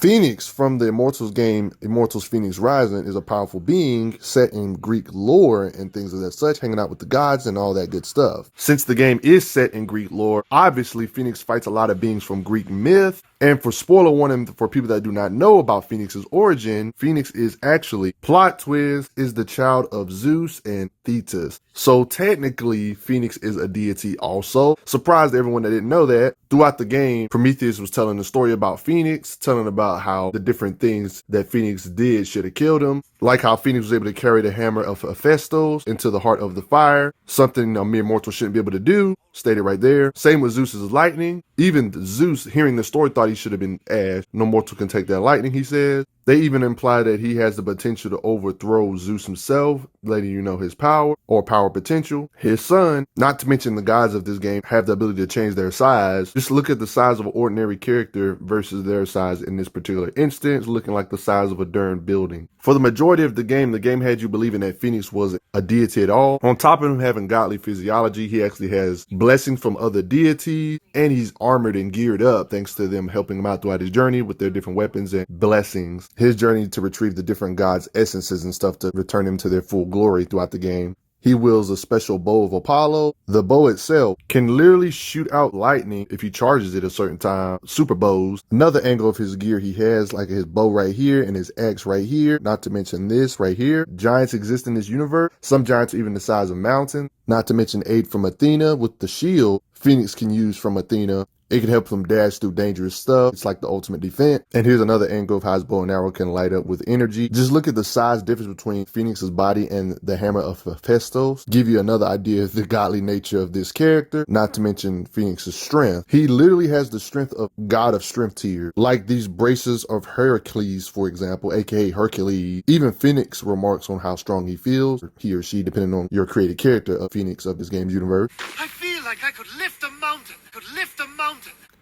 Fenyx from the Immortals game, Immortals Fenyx Rising, is a powerful being set in Greek lore and things of that such, hanging out with the gods and all that good stuff. Since the game is set in Greek lore, obviously Fenyx fights a lot of beings from Greek myth. And for spoiler warning for people that do not know about Fenyx's origin, Fenyx is actually, plot twist, is the child of Zeus and Thetis. So technically, Fenyx is a deity also. Surprised everyone that didn't know that. Throughout the game, Prometheus was telling the story about Fenyx, telling about how the different things that Fenyx did should have killed him. Like how Fenyx was able to carry the hammer of Hephaestus into the heart of the fire, something a mere mortal shouldn't be able to do, stated right there. Same with Zeus's lightning. Even Zeus, hearing the story, thought he should have been ash. No mortal can take that lightning, he says. They even imply that he has the potential to overthrow Zeus himself, letting you know his power or power potential. His son, not to mention the gods of this game, have the ability to change their size. Just look at the size of an ordinary character versus their size in this particular instance, looking like the size of a darn building. For the majority of the game had you believing that Fenyx wasn't a deity at all. On top of him having godly physiology, he actually has blessings from other deities, and he's armored and geared up thanks to them helping him out throughout his journey with their different weapons and blessings. His journey to retrieve the different gods' essences and stuff to return them to their full glory throughout the game. He wields a special bow of Apollo. The bow itself can literally shoot out lightning if he charges it a certain time. Super bows. Another angle of his gear he has, like his bow right here and his axe right here. Not to mention this right here. Giants exist in this universe. Some giants are even the size of mountains. Not to mention aid from Athena with the shield Fenyx can use from Athena. It can help him dash through dangerous stuff. It's like the ultimate defense. And here's another angle of how his bow and arrow can light up with energy. Just look at the size difference between Fenyx's body and the hammer of Hephaestus. Give you another idea of the godly nature of this character. Not to mention Fenyx's strength. He literally has the strength of God of Strength tier. Like these braces of Heracles, for example, aka Hercules. Even Fenyx remarks on how strong he feels, he or she, depending on your created character of Fenyx of this game's universe. I feel like I could lift a mountain.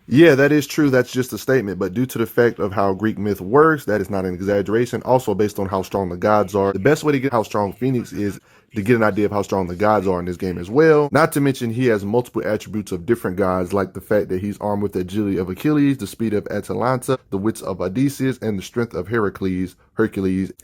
Yeah, that is true. That's just a statement. But due to the fact of how Greek myth works, that is not an exaggeration. Also, based on how strong the gods are, the best way to get how strong Fenyx is to get an idea of how strong the gods are in this game as well. Not to mention he has multiple attributes of different gods, like the fact that he's armed with the agility of Achilles, the speed of Atalanta, the wits of Odysseus, and the strength of Hercules.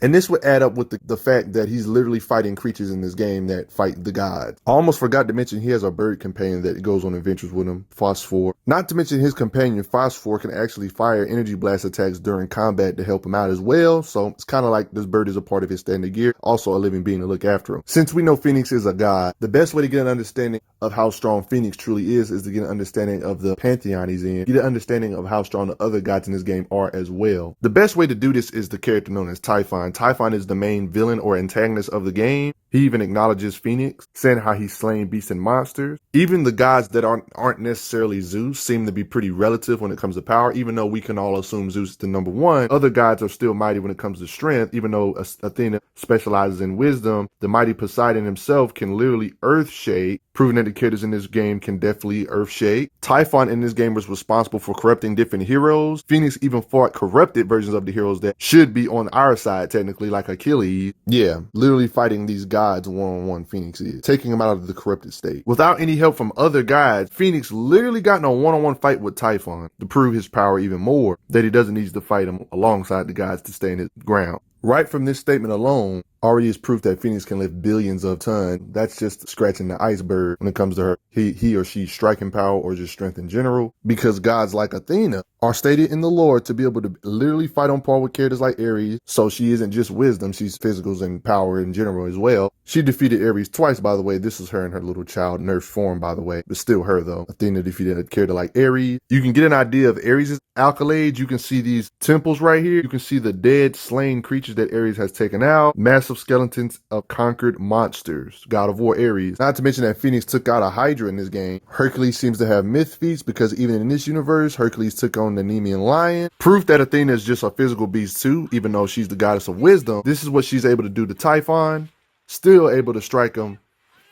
And this would add up with the fact that he's literally fighting creatures in this game that fight the gods. I almost forgot to mention he has a bird companion that goes on adventures with him, Phosphor. Not to mention his companion Phosphor can actually fire energy blast attacks during combat to help him out as well. So it's kind of like this bird is a part of his standard gear, also a living being to look after him. Since we know Fenyx is a god, the best way to get an understanding of how strong Fenyx truly is to get an understanding of the pantheon he's in, get an understanding of how strong the other gods in this game are as well. The best way to do this is the character known as Typhon. Typhon is the main villain or antagonist of the game. He even acknowledges Fenyx, saying how he's slain beasts and monsters. Even the gods that aren't necessarily Zeus seem to be pretty relative when it comes to power, even though we can all assume Zeus is the number one. Other gods are still mighty when it comes to strength, even though Athena specializes in wisdom. The mighty Poseidon himself can literally earth shake, proving that the characters in this game can definitely earth shake. Typhon in this game was responsible for corrupting different heroes. Fenyx even fought corrupted versions of the heroes that should be on our side, technically, like Achilles. Yeah, literally fighting these gods one-on-one, Fenyx is, taking them out of the corrupted state. Without any help from other gods, Fenyx literally got in a one-on-one fight with Typhon to prove his power even more, that he doesn't need to fight him alongside the gods to stand his ground. Right from this statement alone, already is proof that Fenyx can lift billions of tons. That's just scratching the iceberg when it comes to her, he or she's striking power or just strength in general. Because gods like Athena are stated in the lore to be able to literally fight on par with characters like Ares. So she isn't just wisdom, she's physicals and power in general as well. She defeated Ares twice, by the way. This is her in her little child nerfed form, by the way. But still her, though. Athena defeated a character like Ares. You can get an idea of Ares' accolades. You can see these temples right here. You can see the dead, slain creatures that Ares has taken out. Massive skeletons of conquered monsters. God of War Ares. Not to mention that Fenyx took out a Hydra in this game. Hercules seems to have myth feats because even in this universe, Hercules took on the Nemean lion. Proof that Athena is just a physical beast too, even though she's the goddess of wisdom. This is what she's able to do to Typhon. Still able to strike him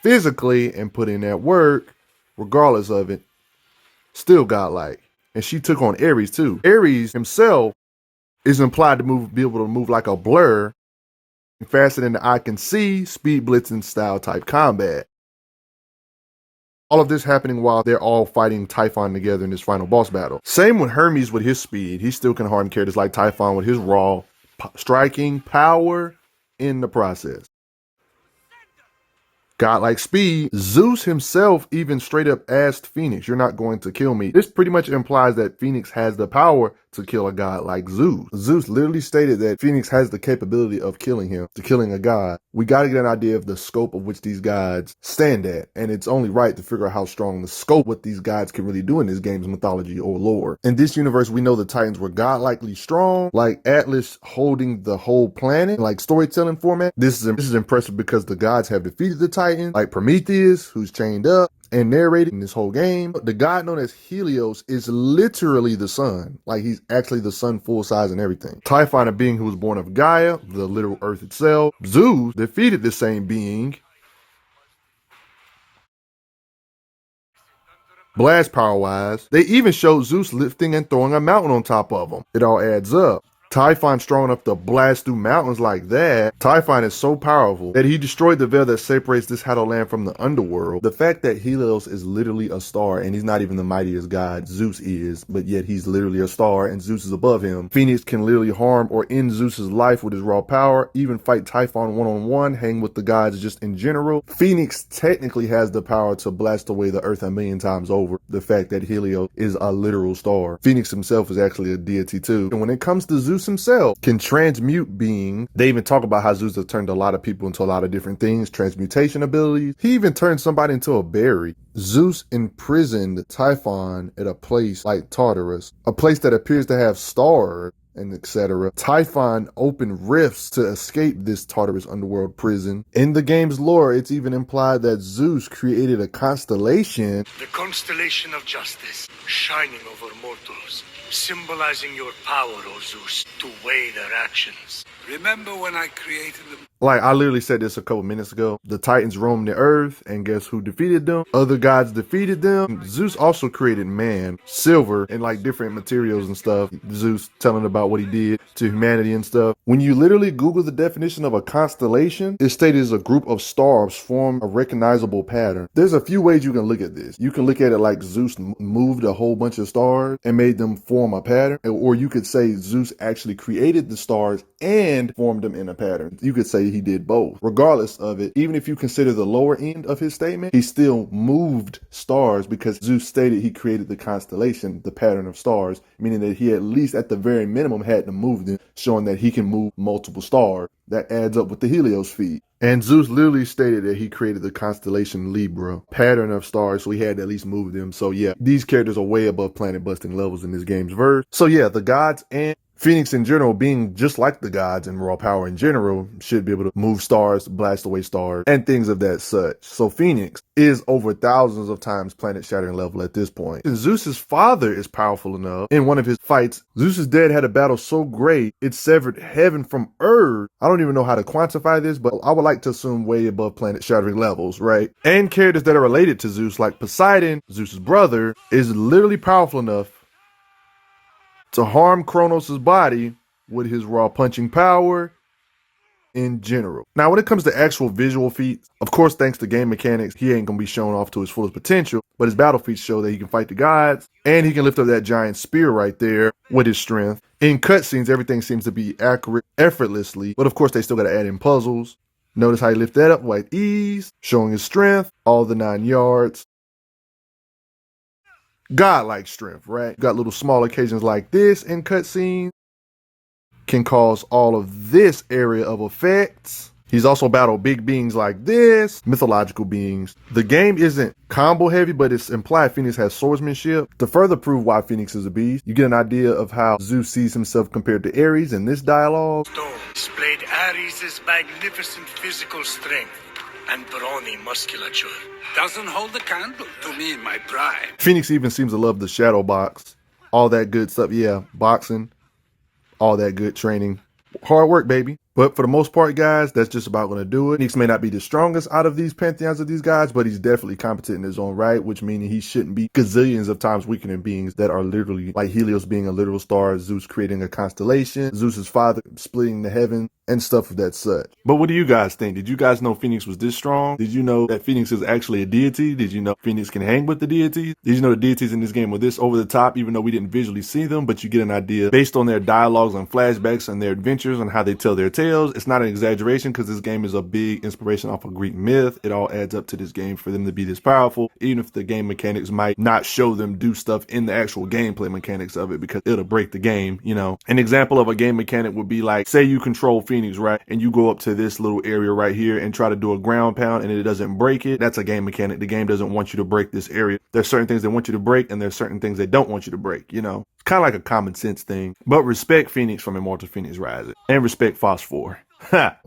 physically and put in that work, regardless of it. Still godlike. And she took on Ares too. Ares himself is implied to be able to move like a blur, faster than the eye can see, speed blitzing style type combat. All of this happening while they're all fighting Typhon together in this final boss battle. Same with Hermes with his speed. He still can harm characters like Typhon with his raw striking power in the process. Godlike speed, Zeus himself even straight up asked Fenyx, "You're not going to kill me." This pretty much implies that Fenyx has the power to kill a god like Zeus. Zeus literally stated that Fenyx has the capability of killing him, to killing a god. We got to get an idea of the scope of which these gods stand at, and it's only right to figure out how strong the scope what these gods can really do in this game's mythology or lore. In this universe, we know the Titans were godlikely strong, like Atlas holding the whole planet, like storytelling format. This is impressive because the gods have defeated the Titans, like Prometheus, who's chained up and narrating this whole game. The god known as Helios is literally the sun. Like, he's actually the sun full size and everything. Typhon, a being who was born of Gaia, the literal earth itself. Zeus defeated the same being. Blast power wise, they even showed Zeus lifting and throwing a mountain on top of him. It all adds up. Typhon strong enough to blast through mountains like that. Typhon is so powerful that he destroyed the veil that separates this Shadow land from the underworld. The fact that Helios is literally a star and he's not even the mightiest god, Zeus is, but yet he's literally a star and Zeus is above him. Fenyx can literally harm or end Zeus's life with his raw power, even fight Typhon one-on-one, hang with the gods just in general. Fenyx technically has the power to blast away the earth 1,000,000 times over. The fact that Helios is a literal star. Fenyx himself is actually a deity too. And when it comes to Zeus himself, can transmute beings. They even talk about how Zeus has turned a lot of people into a lot of different things, transmutation abilities. He even turned somebody into a berry. Zeus imprisoned Typhon at a place like Tartarus, a place that appears to have stars and etc. Typhon opened rifts to escape this Tartarus underworld prison. In the game's lore, it's even implied that Zeus created a constellation. The constellation of justice, shining over mortals, symbolizing your power, O Zeus, to weigh their actions. Remember when I created them? Like, I literally said this a couple minutes ago. The Titans roamed the earth, and guess who defeated them? Other gods defeated them. Zeus also created man, silver, and like different materials and stuff. Zeus telling about what he did to humanity and stuff. When you literally Google the definition of a constellation, it's stated as a group of stars form a recognizable pattern. There's a few ways you can look at this. You can look at it like Zeus moved a whole bunch of stars and made them form a pattern. Or you could say Zeus actually created the stars and formed them in a pattern. You could say he did both. Regardless of it, even if you consider the lower end of his statement, he still moved stars because Zeus stated he created the constellation, the pattern of stars, meaning that he at least at the very minimum had to move them, showing that he can move multiple stars. That adds up with the Helios feat. And Zeus literally stated that he created the constellation Libra, pattern of stars, so he had to at least move them. So yeah, these characters are way above planet busting levels in this game's verse. So yeah, the gods and Fenyx in general, being just like the gods and raw power in general, should be able to move stars, blast away stars, and things of that such. So Fenyx is over thousands of times planet-shattering level at this point. And Zeus's father is powerful enough. In one of his fights, Zeus's dad had a battle so great, it severed heaven from earth. I don't even know how to quantify this, but I would like to assume way above planet-shattering levels, right? And characters that are related to Zeus, like Poseidon, Zeus's brother, is literally powerful enough to harm Kronos' body with his raw punching power in general. Now, when it comes to actual visual feats, of course, thanks to game mechanics, he ain't gonna be shown off to his fullest potential, but his battle feats show that he can fight the gods, and he can lift up that giant spear right there with his strength. In cutscenes, everything seems to be accurate effortlessly, but of course, they still gotta add in puzzles. Notice how he lifted that up with ease, showing his strength, all the 9 yards. Godlike strength, right? Got little small occasions like this in cutscenes. Can cause all of this area of effects. He's also battled big beings like this, mythological beings. The game isn't combo heavy, but it's implied Fenyx has swordsmanship. To further prove why Fenyx is a beast, you get an idea of how Zeus sees himself compared to Ares in this dialogue. Stone displayed Ares' magnificent physical strength and brawny musculature. Doesn't hold a candle to me in my prime. Fenyx even seems to love the shadow box. All that good stuff. Yeah, boxing. All that good training. Hard work, baby. But for the most part, guys, that's just about going to do it. Fenyx may not be the strongest out of these pantheons of these guys, but he's definitely competent in his own right, which meaning he shouldn't be gazillions of times weaker than beings that are literally like Helios being a literal star, Zeus creating a constellation, Zeus's father splitting the heaven, and stuff of that such. But what do you guys think? Did you guys know Fenyx was this strong? Did you know that Fenyx is actually a deity? Did you know Fenyx can hang with the deities? Did you know the deities in this game were this over the top, even though we didn't visually see them, but you get an idea based on their dialogues and flashbacks and their adventures and how they tell their tales. It's not an exaggeration because this game is a big inspiration off of Greek myth. It all adds up to this game for them to be this powerful, even if the game mechanics might not show them do stuff in the actual gameplay mechanics of it because it'll break the game, you know. An example of a game mechanic would be like, say you control Fenyx, right? And you go up to this little area right here and try to do a ground pound and it doesn't break it. That's a game mechanic. The game doesn't want you to break this area. There's certain things they want you to break and there's certain things they don't want you to break, you know. It's kind of like a common sense thing. But respect Fenyx from Immortals Fenyx Rising. And respect Phosphor. Ha!